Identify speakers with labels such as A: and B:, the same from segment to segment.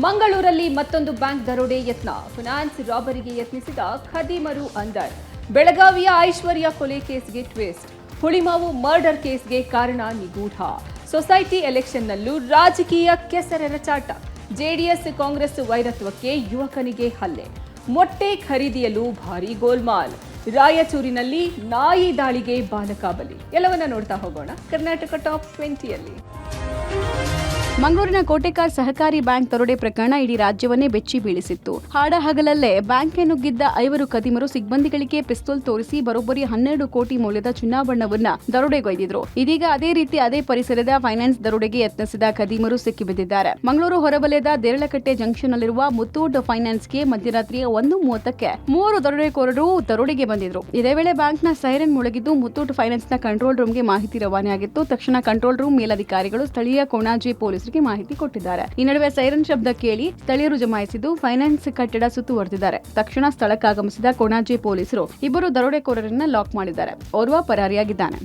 A: ಮಂಗಳೂರಲ್ಲಿ ಮತ್ತೊಂದು ಬ್ಯಾಂಕ್ ದರೋಡೆ ಯತ್ನ. ಫೈನಾನ್ಸ್ ರಾಬರಿಗೆ ಯತ್ನಿಸಿದ ಖದೀಮರು ಅಂದರ್. ಬೆಳಗಾವಿಯ ಐಶ್ವರ್ಯ ಕೊಲೆ ಕೇಸ್ಗೆ ಟ್ವಿಸ್ಟ್. ಹುಳಿಮಾವು ಮರ್ಡರ್ ಕೇಸ್ಗೆ ಕಾರಣ ನಿಗೂಢ. ಸೊಸೈಟಿ ಎಲೆಕ್ಷನ್ನಲ್ಲೂ ರಾಜಕೀಯ ಕೆಸರೆರಚಾಟ. ಜೆಡಿಎಸ್ ಕಾಂಗ್ರೆಸ್ ವೈರತ್ವಕ್ಕೆ ಯುವಕನಿಗೆ ಹಲ್ಲೆ. ಮೊಟ್ಟೆ ಖರೀದಿಯಲ್ಲೂ ಭಾರೀ ಗೋಲ್ಮಾಲ್. ರಾಯಚೂರಿನಲ್ಲಿ ನಾಯಿ ದಾಳಿಗೆ ಬಾಲಕ ಬಲಿ. ಎಲ್ಲವನ್ನ ನೋಡ್ತಾ ಹೋಗೋಣ ಕರ್ನಾಟಕ ಟಾಪ್ 20ಯಲ್ಲಿ.
B: ಮಂಗಳೂರಿನ ಕೋಟೆಕಾರ್ ಸಹಕಾರಿ ಬ್ಯಾಂಕ್ ದರೋಡೆ ಪ್ರಕರಣ ಇಡೀ ರಾಜ್ಯವನ್ನೇ ಬೆಚ್ಚಿ ಬೀಳಿಸಿತ್ತು. ಹಾಡಹಗಲಲ್ಲೇ ಬ್ಯಾಂಕ್ಗೆ ನುಗ್ಗಿದ್ದ 5 ಖದೀಮರು ಸಿಬ್ಬಂದಿಗಳಿಗೆ ಪಿಸ್ತೂಲ್ ತೋರಿಸಿ ಬರೋಬ್ಬರಿ 12 ಕೋಟಿ ಮೌಲ್ಯದ ಚಿನ್ನಾಭರಣವನ್ನ ದರೋಡೆಗೈದಿದ್ರು. ಇದೀಗ ಅದೇ ರೀತಿ ಅದೇ ಪರಿಸರದ ಫೈನಾನ್ಸ್ ದರೋಡೆಗೆ ಯತ್ನಿಸಿದ ಖದೀಮರು ಸಿಕ್ಕಿಬಿದ್ದಿದ್ದಾರೆ. ಮಂಗಳೂರು ಹೊರವಲಯದ ದೇರಳಕಟ್ಟೆ ಜಂಕ್ಷನ್ನಲ್ಲಿರುವ ಮುತ್ತೂಟ್ ಫೈನಾನ್ಸ್ಗೆ ಮಧ್ಯರಾತ್ರಿ 1:30ಕ್ಕೆ 3 ದರೋಡೆಕೋರರು ದರೋಡೆಗೆ ಬಂದಿದ್ರು. ಇದೇ ವೇಳೆ ಬ್ಯಾಂಕ್ನ ಸೈರನ್ ಮುಳುಗಿದ್ದು ಮುತ್ತೂಟ್ ಫೈನಾನ್ಸ್ನ ಕಂಟ್ರೋಲ್ ರೂಮ್ಗೆ ಮಾಹಿತಿ ರವಾನೆಯಾಗಿತ್ತು. ತಕ್ಷಣ ಕಂಟ್ರೋಲ್ ರೂಮ್ ಮೇಲಧಿಕಾರಿಗಳು ಸ್ಥಳೀಯ ಕೊಣಾಜೆ ಪೊಲೀಸ್ ಮಾಹಿತಿ ಕೊಟ್ಟಿದ್ದಾರೆ. ಈ ನಡುವೆ ಸೈರನ್ ಶಬ್ದ ಕೇಳಿ ಸ್ಥಳೀಯರು ಜಮಾಯಿಸಿದ್ದು ಫೈನಾನ್ಸ್ ಕಟ್ಟಡ ಸುತ್ತುವರೆದಿದ್ದಾರೆ. ತಕ್ಷಣ ಸ್ಥಳಕ್ಕಾಗಮಿಸಿದ ಕೊಣಾಜೆ ಪೊಲೀಸರು 2 ದರೋಡೆಕೋರರನ್ನ ಲಾಕ್ ಮಾಡಿದ್ದಾರೆ. ಓರ್ವ ಪರಾರಿಯಾಗಿದ್ದಾನೆ.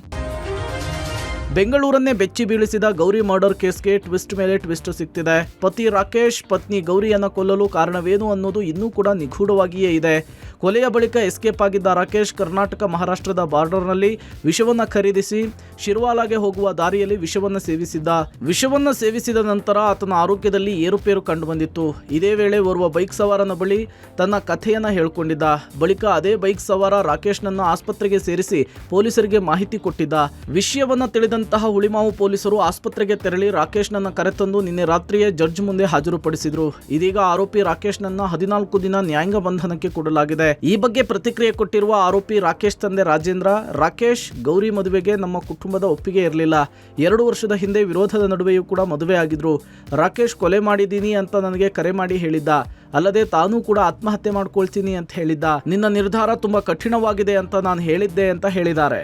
C: ಬೆಂಗಳೂರನ್ನೇ ಬೆಚ್ಚಿ ಬೀಳಿಸಿದ ಗೌರಿ ಮರ್ಡರ್ ಕೇಸ್ಗೆ ಟ್ವಿಸ್ಟ್ ಮೇಲೆ ಟ್ವಿಸ್ಟ್ ಸಿಗ್ತಿದೆ. ಪತಿ ರಾಕೇಶ್ ಪತ್ನಿ ಗೌರಿಯನ್ನ ಕೊಲ್ಲಲು ಕಾರಣವೇನು ಅನ್ನೋದು ಇನ್ನೂ ಕೂಡ ನಿಗೂಢವಾಗಿಯೇ ಇದೆ. ಕೊಲೆಯ ಬಳಿಕ ಎಸ್ಕೇಪ್ ಆಗಿದ್ದ ರಾಕೇಶ್ ಕರ್ನಾಟಕ ಮಹಾರಾಷ್ಟ್ರದ ಬಾರ್ಡರ್ನಲ್ಲಿ ವಿಷವನ್ನ ಖರೀದಿಸಿ ಶಿರ್ವಾಲಾಗೆ ಹೋಗುವ ದಾರಿಯಲ್ಲಿ ವಿಷವನ್ನ ಸೇವಿಸಿದ ನಂತರ ಆತನ ಆರೋಗ್ಯದಲ್ಲಿ ಏರುಪೇರು ಕಂಡುಬಂದಿತ್ತು. ಇದೇ ವೇಳೆ ಓರ್ವ ಬೈಕ್ ಸವಾರನ ಬಳಿ ತನ್ನ ಕಥೆಯನ್ನ ಹೇಳ್ಕೊಂಡಿದ್ದ. ಬಳಿಕ ಅದೇ ಬೈಕ್ ಸವಾರ ರಾಕೇಶ್ನನ್ನ ಆಸ್ಪತ್ರೆಗೆ ಸೇರಿಸಿ ಪೊಲೀಸರಿಗೆ ಮಾಹಿತಿ ಕೊಟ್ಟಿದ್ದ. ವಿಷಯವನ್ನ ತಿಳಿದಂತಹ ಹುಳಿಮಾವು ಪೊಲೀಸರು ಆಸ್ಪತ್ರೆಗೆ ತೆರಳಿ ರಾಕೇಶ್ನನ್ನ ಕರೆತಂದು ನಿನ್ನೆ ರಾತ್ರಿಯೇ ಜಡ್ಜ್ ಮುಂದೆ ಹಾಜರುಪಡಿಸಿದ್ರು. ಇದೀಗ ಆರೋಪಿ ರಾಕೇಶ್ನನ್ನ 14 ದಿನ ನ್ಯಾಯಾಂಗ ಬಂಧನಕ್ಕೆ ಕೊಡಲಾಗಿದೆ. ಈ ಬಗ್ಗೆ ಪ್ರತಿಕ್ರಿಯೆ ಕೊಟ್ಟಿರುವ ಆರೋಪಿ ರಾಕೇಶ್ ತಂದೆ ರಾಜೇಂದ್ರ, ರಾಕೇಶ್ ಗೌರಿ ಮದುವೆಗೆ ನಮ್ಮ ಕುಟುಂಬದ ಒಪ್ಪಿಗೆ ಇರಲಿಲ್ಲ. 2 ವರ್ಷದ ಹಿಂದೆ ವಿರೋಧದ ನಡುವೆಯೂ ಕೂಡ ಮದುವೆ ಆಗಿದ್ರು. ರಾಕೇಶ್ ಕೊಲೆ ಮಾಡಿದ್ದೀನಿ ಅಂತ ನನಗೆ ಕರೆ ಮಾಡಿ ಹೇಳಿದ್ದ. ಅಲ್ಲದೆ ತಾನೂ ಕೂಡ ಆತ್ಮಹತ್ಯೆ ಮಾಡ್ಕೊಳ್ತೀನಿ ಅಂತ ಹೇಳಿದ್ದ. ನಿನ್ನ ನಿರ್ಧಾರ ತುಂಬಾ ಕಠಿಣವಾಗಿದೆ ಅಂತ ನಾನು ಹೇಳಿದ್ದೆ ಅಂತ ಹೇಳಿದ್ದಾರೆ.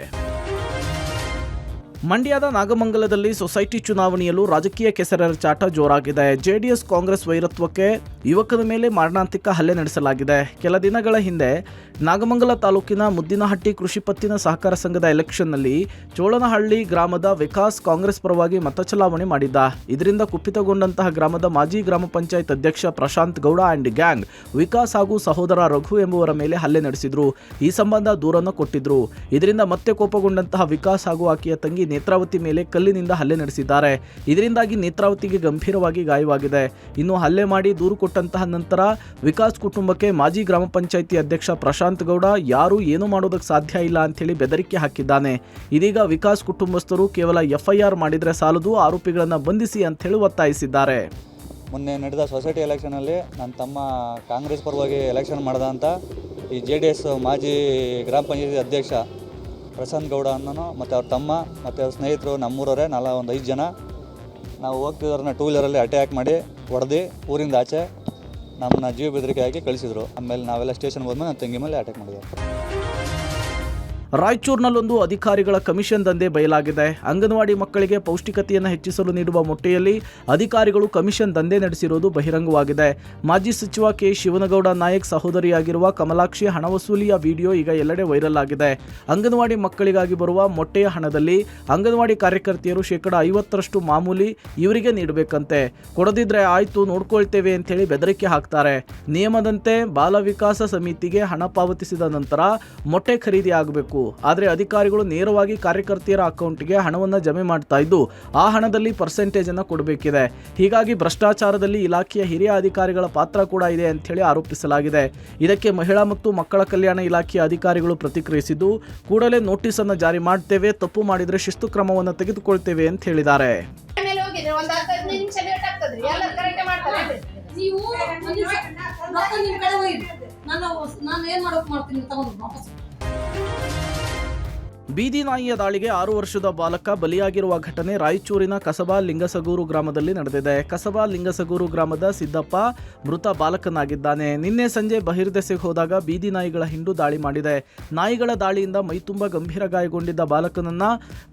C: ಮಂಡ್ಯದ ನಾಗಮಂಗಲದಲ್ಲಿ ಸೊಸೈಟಿ ಚುನಾವಣೆಯಲ್ಲೂ ರಾಜಕೀಯ ಕೆಸರೆರಚಾಟ ಜೋರಾಗಿದೆ. ಜೆಡಿಎಸ್ ಕಾಂಗ್ರೆಸ್ ವೈರತ್ವಕ್ಕೆ ಯುವಕನ ಮೇಲೆ ಮಾರಣಾಂತಿಕ ಹಲ್ಲೆ ನಡೆಸಲಾಗಿದೆ. ಕೆಲ ದಿನಗಳ ಹಿಂದೆ ನಾಗಮಂಗಲ ತಾಲೂಕಿನ ಮುದ್ದಿನಹಟ್ಟಿ ಕೃಷಿ ಪತ್ತಿನ ಸಹಕಾರ ಸಂಘದ ಎಲೆಕ್ಷನ್ನಲ್ಲಿ ಚೋಳನಹಳ್ಳಿ ಗ್ರಾಮದ ವಿಕಾಸ್ ಕಾಂಗ್ರೆಸ್ ಪರವಾಗಿ ಮತ ಚಲಾವಣೆ ಮಾಡಿದ್ದ. ಇದರಿಂದ ಕುಪಿತಗೊಂಡಂತಹ ಗ್ರಾಮದ ಮಾಜಿ ಗ್ರಾಮ ಪಂಚಾಯತ್ ಅಧ್ಯಕ್ಷ ಪ್ರಶಾಂತ್ ಗೌಡ ಅಂಡ್ ಗ್ಯಾಂಗ್ ವಿಕಾಸ್ ಹಾಗೂ ಸಹೋದರ ರಘು ಎಂಬುವರ ಮೇಲೆ ಹಲ್ಲೆ ನಡೆಸಿದ್ರು. ಈ ಸಂಬಂಧ ದೂರನ್ನು ಕೊಟ್ಟಿದ್ರು. ಇದರಿಂದ ಮತ್ತೆ ಕೋಪಗೊಂಡಂತಹ ವಿಕಾಸ್ ಹಾಗೂ ಆಕೆಯ ತಂಗಿ ನೇತ್ರಾವತಿ ಮೇಲೆ ಕಲ್ಲಿನಿಂದ ಹಲ್ಲೆ ನಡೆಸಿದ್ದಾರೆ. ಇದರಿಂದಾಗಿ ನೇತ್ರಾವತಿಗೆ ಗಂಭೀರವಾಗಿ ಗಾಯವಾಗಿದೆ. ಇನ್ನು ಹಲ್ಲೆ ಮಾಡಿ ದೂರು ಕೊಟ್ಟಂತಹ ನಂತರ ವಿಕಾಸ್ ಕುಟುಂಬಕ್ಕೆ ಮಾಜಿ ಗ್ರಾಮ ಪಂಚಾಯಿತಿ ಅಧ್ಯಕ್ಷ ಪ್ರಶಾಂತ್ ಗೌಡ ಯಾರು ಏನು ಮಾಡೋದಕ್ಕೆ ಸಾಧ್ಯ ಇಲ್ಲ ಅಂತೇಳಿ ಬೆದರಿಕೆ ಹಾಕಿದ್ದಾನೆ. ಇದೀಗ ವಿಕಾಸ್ ಕುಟುಂಬಸ್ಥರು ಕೇವಲ FIR ಮಾಡಿದ್ರೆ ಸಾಲದು, ಆರೋಪಿಗಳನ್ನು ಬಂಧಿಸಿ ಅಂತ ಹೇಳಿ ಒತ್ತಾಯಿಸಿದ್ದಾರೆ.
D: ಮೊನ್ನೆ ನಡೆದ ಸೊಸೈಟಿ ಎಲೆಕ್ಷನಲ್ಲಿ ನನ್ನ ತಮ್ಮ ಕಾಂಗ್ರೆಸ್ ಪರವಾಗಿ ಎಲೆಕ್ಷನ್ ಮಾಡ್ದ ಅಂತ ಈ JDS ಮಾಜಿ ಗ್ರಾಮ ಪಂಚಾಯತಿ ಅಧ್ಯಕ್ಷ ಪ್ರಶಾಂತ್ ಗೌಡ ಅನ್ನೋನು ಮತ್ತು ಅವ್ರ ತಮ್ಮ ಮತ್ತು ಅವ್ರ ಸ್ನೇಹಿತರು ನಮ್ಮೂರವರೇ ಒಂದು 5 ಜನ ನಾವು ಹೋಗ್ತಿದ್ದವ್ರನ್ನ 2 ವೀಲರಲ್ಲಿ ಅಟ್ಯಾಕ್ ಮಾಡಿ ಹೊಡೆದು ಊರಿಂದ ಆಚೆ ನಮ್ಮನ್ನ ಜೀವ ಬೆದರಿಕೆ ಹಾಕಿ ಕಳಿಸಿದ್ರು. ಆಮೇಲೆ ನಾವೆಲ್ಲ ಸ್ಟೇಷನ್ಗೆ ಹೋದ್ಮೇಲೆ ನನ್ನ ತಂಗಿ ಮೇಲೆ ಅಟ್ಯಾಕ್ ಮಾಡಿದ್ರು.
C: ರಾಯಚೂರಿನಲ್ಲೊಂದು ಅಧಿಕಾರಿಗಳ ಕಮಿಷನ್ ದಂಧೆ ಬಯಲಾಗಿದೆ. ಅಂಗನವಾಡಿ ಮಕ್ಕಳಿಗೆ ಪೌಷ್ಟಿಕತೆಯನ್ನು ಹೆಚ್ಚಿಸಲು ನೀಡುವ ಮೊಟ್ಟೆಯಲ್ಲಿ ಅಧಿಕಾರಿಗಳು ಕಮಿಷನ್ ದಂಧೆ ನಡೆಸಿರುವುದು ಬಹಿರಂಗವಾಗಿದೆ. ಮಾಜಿ ಸಚಿವ ಕೆ ಶಿವನಗೌಡ ನಾಯಕ್ ಸಹೋದರಿಯಾಗಿರುವ ಕಮಲಾಕ್ಷಿ ಹಣ ವಸೂಲಿಯ ವಿಡಿಯೋ ಈಗ ಎಲ್ಲೆಡೆ ವೈರಲ್ ಆಗಿದೆ. ಅಂಗನವಾಡಿ ಮಕ್ಕಳಿಗಾಗಿ ಬರುವ ಮೊಟ್ಟೆಯ ಹಣದಲ್ಲಿ ಅಂಗನವಾಡಿ ಕಾರ್ಯಕರ್ತೆಯರು 50% ಮಾಮೂಲಿ ಇವರಿಗೆ ನೀಡಬೇಕಂತೆ. ಕೊಡದಿದ್ರೆ ಆಯ್ತು ನೋಡ್ಕೊಳ್ತೇವೆ ಅಂತೇಳಿ ಬೆದರಿಕೆ ಹಾಕ್ತಾರೆ. ನಿಯಮದಂತೆ ಬಾಲ ವಿಕಾಸ ಸಮಿತಿಗೆ ಹಣ ಪಾವತಿಸಿದ ನಂತರ ಮೊಟ್ಟೆ ಖರೀದಿ ಆಗಬೇಕು. ಆದರೆ ಅಧಿಕಾರಿಗಳು ನೇರವಾಗಿ ಕಾರ್ಯಕರ್ತೆಯರ ಅಕೌಂಟ್ಗೆ ಹಣವನ್ನು ಜಮೆ ಮಾಡ್ತಾ ಇದ್ದು ಆ ಹಣದಲ್ಲಿ ಪರ್ಸೆಂಟೇಜ್ ಅನ್ನು ಕೊಡಬೇಕಿದೆ. ಹೀಗಾಗಿ ಭ್ರಷ್ಟಾಚಾರದಲ್ಲಿ ಇಲಾಖೆಯ ಹಿರಿಯ ಅಧಿಕಾರಿಗಳ ಪಾತ್ರ ಕೂಡ ಇದೆ ಅಂತ ಹೇಳಿ ಆರೋಪಿಸಲಾಗಿದೆ. ಇದಕ್ಕೆ ಮಹಿಳಾ ಮತ್ತು ಮಕ್ಕಳ ಕಲ್ಯಾಣ ಇಲಾಖೆಯ ಅಧಿಕಾರಿಗಳು ಪ್ರತಿಕ್ರಿಯಿಸಿದ್ದು ಕೂಡಲೇ ನೋಟಿಸ್ ಅನ್ನು ಜಾರಿ ಮಾಡ್ತೇವೆ, ತಪ್ಪು ಮಾಡಿದರೆ ಶಿಸ್ತು ಕ್ರಮವನ್ನು ತೆಗೆದುಕೊಳ್ತೇವೆ ಅಂತ ಹೇಳಿದ್ದಾರೆ. ಬೀದಿ ನಾಯಿಯ ದಾಳಿಗೆ 6 ವರ್ಷದ ಬಾಲಕ ಬಲಿಯಾಗಿರುವ ಘಟನೆ ರಾಯಚೂರಿನ ಕಸಬಾ ಲಿಂಗಸಗೂರು ಗ್ರಾಮದಲ್ಲಿ ನಡೆದಿದೆ. ಕಸಬಾ ಲಿಂಗಸಗೂರು ಗ್ರಾಮದ ಸಿದ್ದಪ್ಪ ಮೃತ ಬಾಲಕನಾಗಿದ್ದಾನೆ. ನಿನ್ನೆ ಸಂಜೆ ಬಹಿರ್ದೆಸೆಗೆ ಹೋದಾಗ ಬೀದಿ ನಾಯಿಗಳ ಹಿಂಡು ದಾಳಿ ಮಾಡಿದೆ. ನಾಯಿಗಳ ದಾಳಿಯಿಂದ ಮೈತುಂಬ ಗಂಭೀರ ಗಾಯಗೊಂಡಿದ್ದ ಬಾಲಕನನ್ನ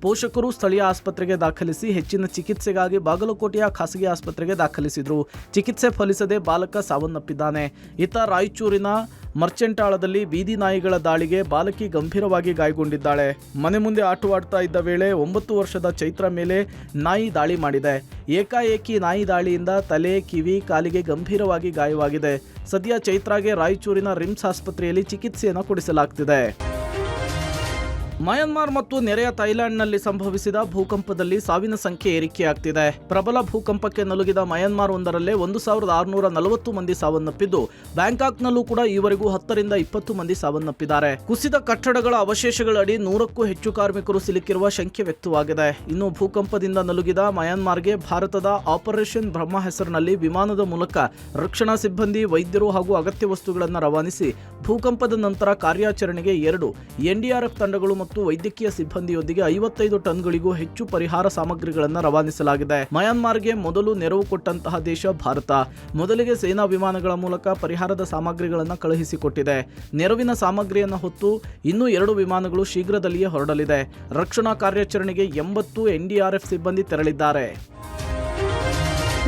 C: ಪೋಷಕರು ಸ್ಥಳೀಯ ಆಸ್ಪತ್ರೆಗೆ ದಾಖಲಿಸಿ ಹೆಚ್ಚಿನ ಚಿಕಿತ್ಸೆಗಾಗಿ ಬಾಗಲಕೋಟೆಯ ಖಾಸಗಿ ಆಸ್ಪತ್ರೆಗೆ ದಾಖಲಿಸಿದ್ರು. ಚಿಕಿತ್ಸೆ ಫಲಿಸದೆ ಬಾಲಕ ಸಾವನ್ನಪ್ಪಿದ್ದಾನೆ. ಇತ್ತ ರಾಯಚೂರಿನ ಮರ್ಚೆಂಟಾಳದಲ್ಲಿ ಬೀದಿ ನಾಯಿಗಳ ದಾಳಿಗೆ ಬಾಲಕಿ ಗಂಭೀರವಾಗಿ ಗಾಯಗೊಂಡಿದ್ದಾಳೆ. ಮನೆ ಮುಂದೆ ಆಟವಾಡ್ತಾ ಇದ್ದ ವೇಳೆ 9 ವರ್ಷದ ಚೈತ್ರ ಮೇಲೆ ನಾಯಿ ದಾಳಿ ಮಾಡಿದೆ. ಏಕಾಏಕಿ ನಾಯಿ ದಾಳಿಯಿಂದ ತಲೆ, ಕಿವಿ, ಕಾಲಿಗೆ ಗಂಭೀರವಾಗಿ ಗಾಯವಾಗಿದೆ. ಸದ್ಯ ಚೈತ್ರಾಗೆ ರಾಯಚೂರಿನ ರಿಮ್ಸ್ ಆಸ್ಪತ್ರೆಯಲ್ಲಿ ಚಿಕಿತ್ಸೆಯನ್ನು ಕೊಡಿಸಲಾಗ್ತಿದೆ. ಮಯನ್ಮಾರ್ ಮತ್ತು ನೆರೆಯ ಥೈಲ್ಯಾಂಡ್ನಲ್ಲಿ ಸಂಭವಿಸಿದ ಭೂಕಂಪದಲ್ಲಿ ಸಾವಿನ ಸಂಖ್ಯೆ ಏರಿಕೆಯಾಗ್ತಿದೆ. ಪ್ರಬಲ ಭೂಕಂಪಕ್ಕೆ ನಲುಗಿದ ಮಯನ್ಮಾರ್ ಒಂದರಲ್ಲೇ 1640 ಮಂದಿ ಸಾವನ್ನಪ್ಪಿದ್ದು, ಬ್ಯಾಂಕಾಕ್ನಲ್ಲೂ ಕೂಡ ಈವರೆಗೂ 10 ರಿಂದ 20 ಮಂದಿ ಸಾವನ್ನಪ್ಪಿದ್ದಾರೆ. ಕುಸಿದ ಕಟ್ಟಡಗಳ ಅವಶೇಷಗಳಡಿ 100ಕ್ಕೂ ಹೆಚ್ಚು ಕಾರ್ಮಿಕರು ಸಿಲುಕಿರುವ ಶಂಕೆ ವ್ಯಕ್ತವಾಗಿದೆ. ಇನ್ನು ಭೂಕಂಪದಿಂದ ನಲುಗಿದ ಮಯನ್ಮಾರ್ಗೆ ಭಾರತದ ಆಪರೇಷನ್ ಬ್ರಹ್ಮ ಹೆಸರಿನಲ್ಲಿ ವಿಮಾನದ ಮೂಲಕ ರಕ್ಷಣಾ ಸಿಬ್ಬಂದಿ, ವೈದ್ಯರು ಹಾಗೂ ಅಗತ್ಯ ವಸ್ತುಗಳನ್ನು ರವಾನಿಸಿ ಭೂಕಂಪದ ನಂತರ ಕಾರ್ಯಾಚರಣೆಗೆ 2 ಎನ್ಡಿಆರ್ಎಫ್ ತಂಡಗಳು ಮತ್ತು ವೈದ್ಯಕೀಯ ಸಿಬ್ಬಂದಿಯೊಂದಿಗೆ 55 ಟನ್ಗಳಿಗೂ ಹೆಚ್ಚು ಪರಿಹಾರ ಸಾಮಗ್ರಿಗಳನ್ನು ರವಾನಿಸಲಾಗಿದೆ. ಮಯನ್ಮಾರ್ಗೆ ಮೊದಲು ನೆರವು ಕೊಟ್ಟಂತಹ ದೇಶ ಭಾರತ. ಮೊದಲಿಗೆ ಸೇನಾ ವಿಮಾನಗಳ ಮೂಲಕ ಪರಿಹಾರದ ಸಾಮಗ್ರಿಗಳನ್ನು ಕಳುಹಿಸಿಕೊಟ್ಟಿದೆ. ನೆರವಿನ ಸಾಮಗ್ರಿಯನ್ನು ಹೊತ್ತು ಇನ್ನೂ 2 ವಿಮಾನಗಳು ಶೀಘ್ರದಲ್ಲಿಯೇ ಹೊರಡಲಿದೆ. ರಕ್ಷಣಾ ಕಾರ್ಯಾಚರಣೆಗೆ 80 ಎನ್ಡಿಆರ್ಎಫ್ ಸಿಬ್ಬಂದಿ ತೆರಳಿದ್ದಾರೆ.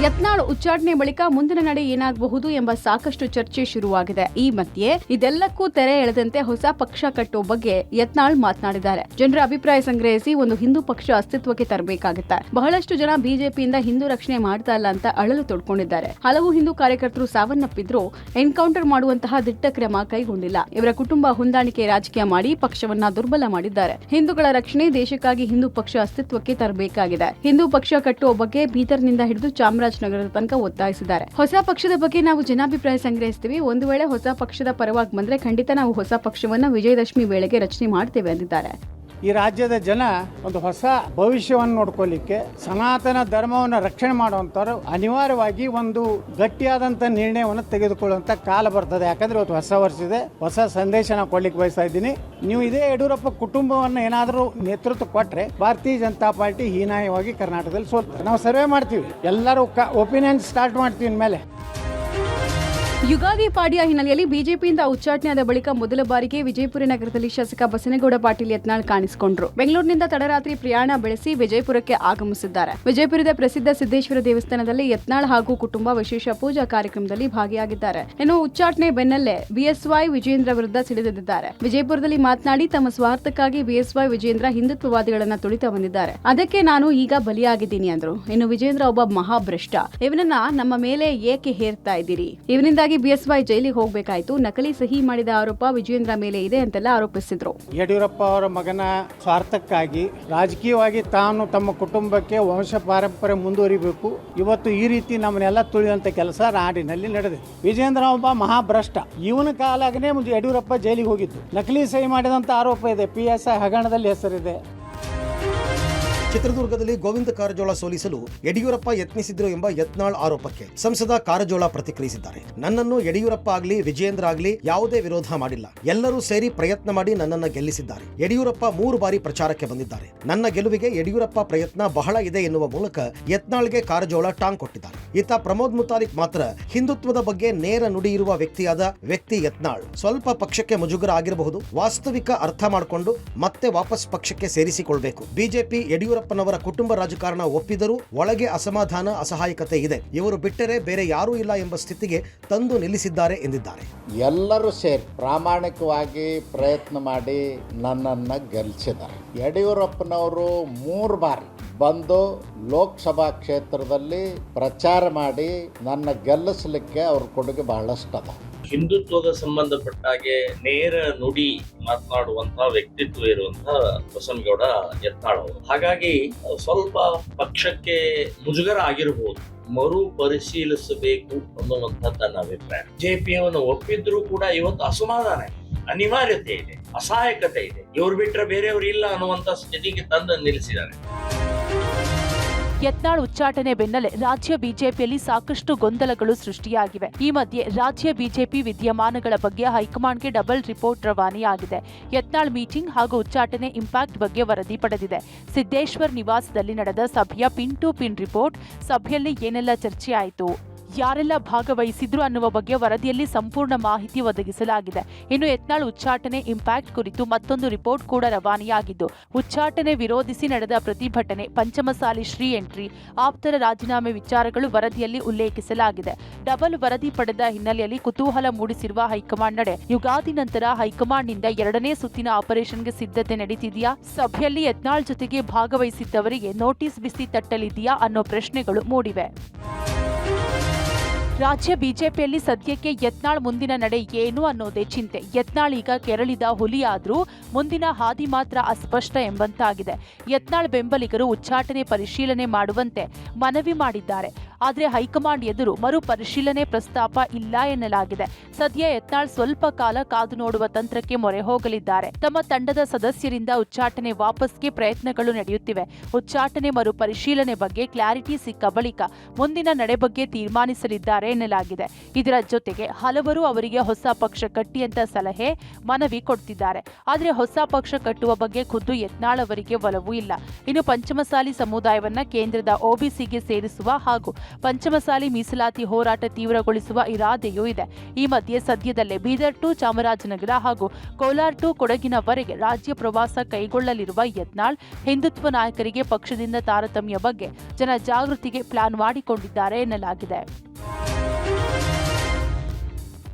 B: ಯತ್ನಾಳ್ ಉಚ್ಚಾಟನೆ ಬಳಿಕ ಮುಂದಿನ ನಡೆ ಏನಾಗಬಹುದು ಎಂಬ ಸಾಕಷ್ಟು ಚರ್ಚೆ ಶುರುವಾಗಿದೆ. ಈ ಮಧ್ಯೆ ಇದೆಲ್ಲಕ್ಕೂ ತೆರೆ ಎಳೆದಂತೆ ಹೊಸ ಪಕ್ಷ ಕಟ್ಟೋ ಬಗ್ಗೆ ಯತ್ನಾಳ್ ಮಾತನಾಡಿದ್ದಾರೆ. ಜನರ ಅಭಿಪ್ರಾಯ ಸಂಗ್ರಹಿಸಿ ಒಂದು ಹಿಂದೂ ಪಕ್ಷ ಅಸ್ತಿತ್ವಕ್ಕೆ ತರಬೇಕಾಗುತ್ತೆ. ಬಹಳಷ್ಟು ಜನ ಬಿಜೆಪಿಯಿಂದ ಹಿಂದೂ ರಕ್ಷಣೆ ಮಾಡ್ತಾ ಇಲ್ಲ ಅಂತ ಅಳಲು ತೊಡ್ಕೊಂಡಿದ್ದಾರೆ. ಹಲವು ಹಿಂದೂ ಕಾರ್ಯಕರ್ತರು ಸಾವನ್ನಪ್ಪಿದ್ರು ಎನ್ಕೌಂಟರ್ ಮಾಡುವಂತಹ ದಿಟ್ಟ ಕ್ರಮ ಕೈಗೊಂಡಿಲ್ಲ. ಇವರ ಕುಟುಂಬ ಹೊಂದಾಣಿಕೆ ರಾಜಕೀಯ ಮಾಡಿ ಪಕ್ಷವನ್ನ ದುರ್ಬಲ ಮಾಡಿದ್ದಾರೆ. ಹಿಂದೂಗಳ ರಕ್ಷಣೆ, ದೇಶಕ್ಕಾಗಿ ಹಿಂದೂ ಪಕ್ಷ ಅಸ್ತಿತ್ವಕ್ಕೆ ತರಬೇಕಾಗಿದೆ. ಹಿಂದೂ ಪಕ್ಷ ಕಟ್ಟುವ ಬಗ್ಗೆ ಬೀದರ್ನಿಂದ ಹಿಡಿದು ಚಾಮರಾಜನಗರದ ತನಕ ಒತ್ತಾಯಿಸಿದ್ದಾರೆ. ಹೊಸ ಪಕ್ಷದ ಬಗ್ಗೆ ನಾವು ಜನಾಭಿಪ್ರಾಯ ಸಂಗ್ರಹಿಸ್ತೀವಿ. ಒಂದು ವೇಳೆ ಹೊಸ ಪಕ್ಷದ ಪರವಾಗಿ ಬಂದ್ರೆ ಖಂಡಿತ ನಾವು ಹೊಸ ಪಕ್ಷವನ್ನ ವಿಜಯದಶಮಿ ವೇಳೆಗೆ ರಚನೆ ಮಾಡ್ತೇವೆ ಎಂದಿದ್ದಾರೆ.
E: ಈ ರಾಜ್ಯದ ಜನ ಒಂದು ಹೊಸ ಭವಿಷ್ಯವನ್ನು ನೋಡ್ಕೊಳ್ಳಿಕ್ಕೆ, ಸನಾತನ ಧರ್ಮವನ್ನು ರಕ್ಷಣೆ ಮಾಡುವಂಥವ್ರು ಅನಿವಾರ್ಯವಾಗಿ ಒಂದು ಗಟ್ಟಿಯಾದಂಥ ನಿರ್ಣಯವನ್ನು ತೆಗೆದುಕೊಳ್ಳುವಂಥ ಕಾಲ ಬರ್ತದೆ. ಯಾಕಂದ್ರೆ ಇವತ್ತು ಹೊಸ ವರ್ಷ ಇದೆ, ಹೊಸ ಸಂದೇಶ ನಾವು ಕೊಡ್ಲಿಕ್ಕೆ ಬಯಸ್ತಾ ಇದ್ದೀನಿ. ನೀವು ಇದೇ ಯಡಿಯೂರಪ್ಪ ಕುಟುಂಬವನ್ನು ಏನಾದರೂ ನೇತೃತ್ವ ಕೊಟ್ಟರೆ ಭಾರತೀಯ ಜನತಾ ಪಾರ್ಟಿ ಹೀನಾಯವಾಗಿ ಕರ್ನಾಟಕದಲ್ಲಿ ಸೋಲ್ತಾರೆ. ನಾವು ಸರ್ವೆ ಮಾಡ್ತೀವಿ, ಎಲ್ಲರೂ ಒಪಿನಿಯನ್ ಸ್ಟಾರ್ಟ್ ಮಾಡ್ತೀವಿ ಇನ್ಮೇಲೆ.
B: ಯುಗಾದಿ ಪಾಡ್ಯ ಹಿನ್ನೆಲೆಯಲ್ಲಿ ಬಿಜೆಪಿಯಿಂದ ಉಚ್ಚಾಟನೆಯಾದ ಬಳಿಕ ಮೊದಲ ಬಾರಿಗೆ ವಿಜಯಪುರ ನಗರದಲ್ಲಿ ಶಾಸಕ ಬಸನಗೌಡ ಪಾಟೀಲ್ ಯತ್ನಾಳ್ ಕಾಣಿಸಿಕೊಂಡ್ರು. ಬೆಂಗಳೂರಿನಿಂದ ತಡರಾತ್ರಿ ಪ್ರಯಾಣ ಬೆಳೆಸಿ ವಿಜಯಪುರಕ್ಕೆ ಆಗಮಿಸಿದ್ದಾರೆ. ವಿಜಯಪುರದ ಪ್ರಸಿದ್ಧ ಸಿದ್ದೇಶ್ವರ ದೇವಸ್ಥಾನದಲ್ಲಿ ಯತ್ನಾಳ್ ಹಾಗೂ ಕುಟುಂಬ ವಿಶೇಷ ಪೂಜಾ ಕಾರ್ಯಕ್ರಮದಲ್ಲಿ ಭಾಗಿಯಾಗಿದ್ದಾರೆ. ಇನ್ನು ಉಚ್ಚಾಟನೆ ಬೆನ್ನಲ್ಲೇ ಬಿಎಸ್ವೈ ವಿಜೇಂದ್ರ ವಿರುದ್ಧ ಸಿಡಿದಿದ್ದಾರೆ. ವಿಜಯಪುರದಲ್ಲಿ ಮಾತನಾಡಿ ತಮ್ಮ ಸ್ವಾರ್ಥಕ್ಕಾಗಿ ಬಿಎಸ್ವೈ ವಿಜೇಂದ್ರ ಹಿಂದುತ್ವವಾದಿಗಳನ್ನ ತುಳಿತಾ ಬಂದಿದ್ದಾರೆ. ಅದಕ್ಕೆ ನಾನು ಈಗ ಬಲಿಯಾಗಿದ್ದೀನಿ ಅಂದ್ರು. ಇನ್ನು ವಿಜೇಂದ್ರ ಒಬ್ಬ ಮಹಾಭ್ರಷ್ಟ, ಇವನನ್ನ ನಮ್ಮ ಮೇಲೆ ಏಕೆ ಹೇರ್ತಾ ಇದ್ದೀರಿ? ಇವನಿಂದ ಬಿಎಸ್ವೈ ಜೈಲಿಗೆ ಹೋಗಬೇಕಾಯಿತು. ನಕಲಿ ಸಹಿ ಮಾಡಿದ ಆರೋಪ ವಿಜೇಂದ್ರ ಮೇಲೆ ಇದೆ ಅಂತೆಲ್ಲ ಆರೋಪಿಸಿದ್ರು.
E: ಯಡಿಯೂರಪ್ಪ ಅವರ ಮಗನ ಸ್ವಾರ್ಥಕ್ಕಾಗಿ ರಾಜಕೀಯವಾಗಿ ತಾನು ತಮ್ಮ ಕುಟುಂಬಕ್ಕೆ ವಂಶ ಪಾರಂಪರ್ಯ ಮುಂದುವರಿಬೇಕು, ಇವತ್ತು ಈ ರೀತಿ ನಮ್ಮನ್ನೆಲ್ಲ ತುಳಿಯುವಂತ ಕೆಲಸ ನಾಡಿನಲ್ಲಿ ನಡೆದಿದೆ. ವಿಜೇಂದ್ರ ಒಬ್ಬ ಮಹಾಭ್ರಷ್ಟ. ಇವನ ಕಾಲಾಗನೇ ಮುಂದೆ ಯಡಿಯೂರಪ್ಪ ಜೈಲಿಗೆ ಹೋಗಿದ್ದು. ನಕಲಿ ಸಹಿ ಮಾಡಿದಂತ ಆರೋಪ ಇದೆ. PSI ಹಗರಣದಲ್ಲಿ ಹೆಸರಿದೆ.
F: ಚಿತ್ರದುರ್ಗದಲ್ಲಿ ಗೋವಿಂದ ಕಾರಜೋಳ ಸೋಲಿಸಲು ಯಡಿಯೂರಪ್ಪ ಯತ್ನಿಸಿದ್ರು ಎಂಬ ಯತ್ನಾಳ್ ಆರೋಪಕ್ಕೆ ಸಂಸದ ಕಾರಜೋಳ ಪ್ರತಿಕ್ರಿಯಿಸಿದ್ದಾರೆ. ನನ್ನನ್ನು ಯಡಿಯೂರಪ್ಪ ಆಗ್ಲಿ ವಿಜೇಂದ್ರ ಆಗ್ಲಿ ಯಾವುದೇ ವಿರೋಧ ಮಾಡಿಲ್ಲ. ಎಲ್ಲರೂ ಸೇರಿ ಪ್ರಯತ್ನ ಮಾಡಿ ನನ್ನನ್ನು ಗೆಲ್ಲಿಸಿದ್ದಾರೆ. ಯಡಿಯೂರಪ್ಪ 3 ಬಾರಿ ಪ್ರಚಾರಕ್ಕೆ ಬಂದಿದ್ದಾರೆ. ನನ್ನ ಗೆಲುವಿಗೆ ಯಡಿಯೂರಪ್ಪ ಪ್ರಯತ್ನ ಬಹಳ ಇದೆ ಎನ್ನುವ ಮೂಲಕ ಯತ್ನಾಳ್ಗೆ ಕಾರಜೋಳ ಟಾಂಗ್ ಕೊಟ್ಟಿದ್ದಾರೆ. ಇತ್ತ ಪ್ರಮೋದ್ ಮುತಾಲಿಕ್ ಮಾತ್ರ ಹಿಂದುತ್ವದ ಬಗ್ಗೆ ನೇರ ನುಡಿ ಇರುವ ವ್ಯಕ್ತಿ ಯತ್ನಾಳ್. ಸ್ವಲ್ಪ ಪಕ್ಷಕ್ಕೆ ಮುಜುಗರ ಆಗಿರಬಹುದು, ವಾಸ್ತವಿಕ ಅರ್ಥ ಮಾಡಿಕೊಂಡು ಮತ್ತೆ ವಾಪಸ್ ಪಕ್ಷಕ್ಕೆ ಸೇರಿಸಿಕೊಳ್ಬೇಕು. ಬಿಜೆಪಿ ಯಡಿಯೂರಪ್ಪನವರ ಕುಟುಂಬ ರಾಜಕಾರಣ ಒಪ್ಪಿದರೂ ಒಳಗೆ ಅಸಮಾಧಾನ, ಅಸಹಾಯಕತೆ ಇದೆ. ಇವರು ಬಿಟ್ಟರೆ ಬೇರೆ ಯಾರೂ ಇಲ್ಲ ಎಂಬ ಸ್ಥಿತಿಗೆ ತಂದು ನಿಲ್ಲಿಸಿದ್ದಾರೆ ಎಂದಿದ್ದಾರೆ.
G: ಎಲ್ಲರೂ ಸೇರಿ ಪ್ರಾಮಾಣಿಕವಾಗಿ ಪ್ರಯತ್ನ ಮಾಡಿ ನನ್ನನ್ನು ಗೆಲ್ಲಿಸಿದ್ದಾರೆ. ಯಡಿಯೂರಪ್ಪನವರು 3 ಬಾರಿ ಬಂದು ಲೋಕಸಭಾ ಕ್ಷೇತ್ರದಲ್ಲಿ ಪ್ರಚಾರ ಮಾಡಿ ನನ್ನ ಗೆಲ್ಲಿಸಲಿಕ್ಕೆ ಅವ್ರ ಕೊಡುಗೆ ಬಹಳಷ್ಟು ಅದ.
H: ಹಿಂದುತ್ವದ ಸಂಬಂಧಪಟ್ಟ ಹಾಗೆ ನೇರ ನುಡಿ ಮಾತನಾಡುವಂತಹ ವ್ಯಕ್ತಿತ್ವ ಇರುವಂತಹ ಬಸನಗೌಡ ಯತ್ನಾಳ್ ಅವರು. ಹಾಗಾಗಿ ಸ್ವಲ್ಪ ಪಕ್ಷಕ್ಕೆ ಮುಜುಗರ ಆಗಿರಬಹುದು, ಮರು ಪರಿಶೀಲಿಸಬೇಕು ಅನ್ನುವಂಥದ್ದು ನನ್ನ ಅಭಿಪ್ರಾಯ. ಬಿಜೆಪಿಯನ್ನು ಒಪ್ಪಿದ್ರೂ ಕೂಡ ಇವತ್ತು ಅಸಮಾಧಾನ ಇದೆ, ಅನಿವಾರ್ಯತೆ ಇದೆ, ಅಸಹಾಯಕತೆ ಇದೆ. ಇವ್ರು ಬಿಟ್ಟರೆ ಬೇರೆಯವರು ಇಲ್ಲ ಅನ್ನುವಂಥ ಸ್ಥಿತಿಗೆ ತಂದು ನಿಲ್ಲಿಸಿದ್ದಾರೆ.
I: ಯತ್ನಾಳ್ ಉಚ್ಚಾಟನೆ ಬೆನ್ನಲ್ಲೇ ರಾಜ್ಯ ಬಿಜೆಪಿಯಲ್ಲಿ ಸಾಕಷ್ಟು ಗೊಂದಲಗಳು ಸೃಷ್ಟಿಯಾಗಿವೆ. ಈ ಮಧ್ಯೆ ರಾಜ್ಯ ಬಿಜೆಪಿ ವಿದ್ಯಮಾನಗಳ ಬಗ್ಗೆ ಹೈಕಮಾಂಡ್ಗೆ ಡಬಲ್ ರಿಪೋರ್ಟ್ ರವಾನೆಯಾಗಿದೆ. ಯತ್ನಾಳ್ ಮೀಟಿಂಗ್ ಹಾಗೂ ಉಚ್ಚಾಟನೆ ಇಂಪ್ಯಾಕ್ಟ್ ಬಗ್ಗೆ ವರದಿ ಪಡೆದಿದೆ. ಸಿದ್ದೇಶ್ವರ್ ನಿವಾಸದಲ್ಲಿ ನಡೆದ ಸಭೆಯ ಪಿನ್ ಟು ಪಿನ್ ರಿಪೋರ್ಟ್. ಸಭೆಯಲ್ಲಿ ಏನೆಲ್ಲ ಚರ್ಚೆ ಆಯಿತು, ಯಾರೆಲ್ಲ ಭಾಗವಹಿಸಿದ್ರು ಅನ್ನುವ ಬಗ್ಗೆ ವರದಿಯಲ್ಲಿ ಸಂಪೂರ್ಣ ಮಾಹಿತಿ ಒದಗಿಸಲಾಗಿದೆ. ಇನ್ನು ಯತ್ನಾಳ್ ಉಚ್ಚಾಟನೆ ಇಂಪ್ಯಾಕ್ಟ್ ಕುರಿತು ಮತ್ತೊಂದು ರಿಪೋರ್ಟ್ ಕೂಡ ರವಾನೆಯಾಗಿದ್ದು, ಉಚ್ಚಾಟನೆ ವಿರೋಧಿಸಿ ನಡೆದ ಪ್ರತಿಭಟನೆ, ಪಂಚಮಸಾಲಿ ಶ್ರೀ ಎಂಟ್ರಿ, ಆಪ್ತರ ರಾಜೀನಾಮೆ ವಿಚಾರಗಳು ವರದಿಯಲ್ಲಿ ಉಲ್ಲೇಖಿಸಲಾಗಿದೆ. ಡಬಲ್ ವರದಿ ಪಡೆದ ಹಿನ್ನೆಲೆಯಲ್ಲಿ ಕುತೂಹಲ ಮೂಡಿಸಿರುವ ಹೈಕಮಾಂಡ್ ನಡೆ. ಯುಗಾದಿ ನಂತರ ಹೈಕಮಾಂಡ್ನಿಂದ 2ನೇ ಸುತ್ತಿನ ಆಪರೇಷನ್ಗೆ ಸಿದ್ಧತೆ ನಡೀತಿದೆಯಾ? ಸಭೆಯಲ್ಲಿ ಯತ್ನಾಳ್ ಜೊತೆಗೆ ಭಾಗವಹಿಸಿದ್ದವರಿಗೆ ನೋಟಿಸ್ ಬಿಸಿ ತಟ್ಟಲಿದೆಯಾ ಅನ್ನೋ ಪ್ರಶ್ನೆಗಳು ಮೂಡಿವೆ. ರಾಜ್ಯ ಬಿಜೆಪಿಯಲ್ಲಿ ಸದ್ಯಕ್ಕೆ ಯತ್ನಾಳ್ ಮುಂದಿನ ನಡೆ ಏನು ಅನ್ನೋದೇ ಚಿಂತೆ. ಯತ್ನಾಳ್ ಈಗ ಕೆರಳಿದ ಹುಲಿಯಾದ್ರೂ ಮುಂದಿನ ಹಾದಿ ಮಾತ್ರ ಅಸ್ಪಷ್ಟ ಎಂಬಂತಾಗಿದೆ. ಯತ್ನಾಳ್ ಬೆಂಬಲಿಗರು ಉಚ್ಚಾಟನೆ ಪರಿಶೀಲನೆ ಮಾಡುವಂತೆ ಮನವಿ ಮಾಡಿದ್ದಾರೆ. ಆದರೆ ಹೈಕಮಾಂಡ್ ಎದುರು ಮರು ಪರಿಶೀಲನೆ ಪ್ರಸ್ತಾಪ ಇಲ್ಲ ಎನ್ನಲಾಗಿದೆ. ಸದ್ಯ ಯತ್ನಾಳ್ ಸ್ವಲ್ಪ ಕಾಲ ಕಾದು ನೋಡುವ ತಂತ್ರಕ್ಕೆ ಮೊರೆ ಹೋಗಲಿದ್ದಾರೆ. ತಮ್ಮ ತಂಡದ ಸದಸ್ಯರಿಂದ ಉಚ್ಚಾಟನೆ ವಾಪಸ್ಗೆ ಪ್ರಯತ್ನಗಳು ನಡೆಯುತ್ತಿವೆ. ಉಚ್ಚಾಟನೆ ಮರು ಪರಿಶೀಲನೆ ಬಗ್ಗೆ ಕ್ಲಾರಿಟಿ ಸಿಕ್ಕ ಬಳಿಕ ಮುಂದಿನ ನಡೆ ಬಗ್ಗೆ ತೀರ್ಮಾನಿಸಲಿದ್ದಾರೆ ಎನ್ನಲಾಗಿದೆ. ಇದರ ಜೊತೆಗೆ ಹಲವರು ಅವರಿಗೆ ಹೊಸ ಪಕ್ಷ ಕಟ್ಟಿ ಅಂತ ಸಲಹೆ, ಮನವಿ ಕೊಡ್ತಿದ್ದಾರೆ. ಆದರೆ ಹೊಸ ಪಕ್ಷ ಕಟ್ಟುವ ಬಗ್ಗೆ ಖುದ್ದು ಯತ್ನಾಳ್ ಅವರಿಗೆ ಒಲವು ಇಲ್ಲ. ಇನ್ನು ಪಂಚಮಸಾಲಿ ಸಮುದಾಯವನ್ನ ಕೇಂದ್ರದ OBCಗೆ ಸೇರಿಸುವ ಹಾಗೂ ಪಂಚಮಸಾಲಿ ಮೀಸಲಾತಿ ಹೋರಾಟ ತೀವ್ರಗೊಳಿಸುವ ಇರಾದೆಯೂ ಇದೆ. ಈ ಮಧ್ಯೆ ಸದ್ಯದಲ್ಲೇ ಬೀದರ್ ಟು ಚಾಮರಾಜನಗರ ಹಾಗೂ ಕೋಲಾರ ಟು ಕೊಡಗಿನವರೆಗೆ ರಾಜ್ಯ ಪ್ರವಾಸ ಕೈಗೊಳ್ಳಲಿರುವ ಯತ್ನಾಳ್ ಹಿಂದುತ್ವ ನಾಯಕರಿಗೆ ಪಕ್ಷದಿಂದ ತಾರತಮ್ಯ ಬಗ್ಗೆ ಜನ ಜಾಗೃತಿಗೆ ಪ್ಲಾನ್ ಮಾಡಿಕೊಂಡಿದ್ದಾರೆ ಎನ್ನಲಾಗಿದೆ.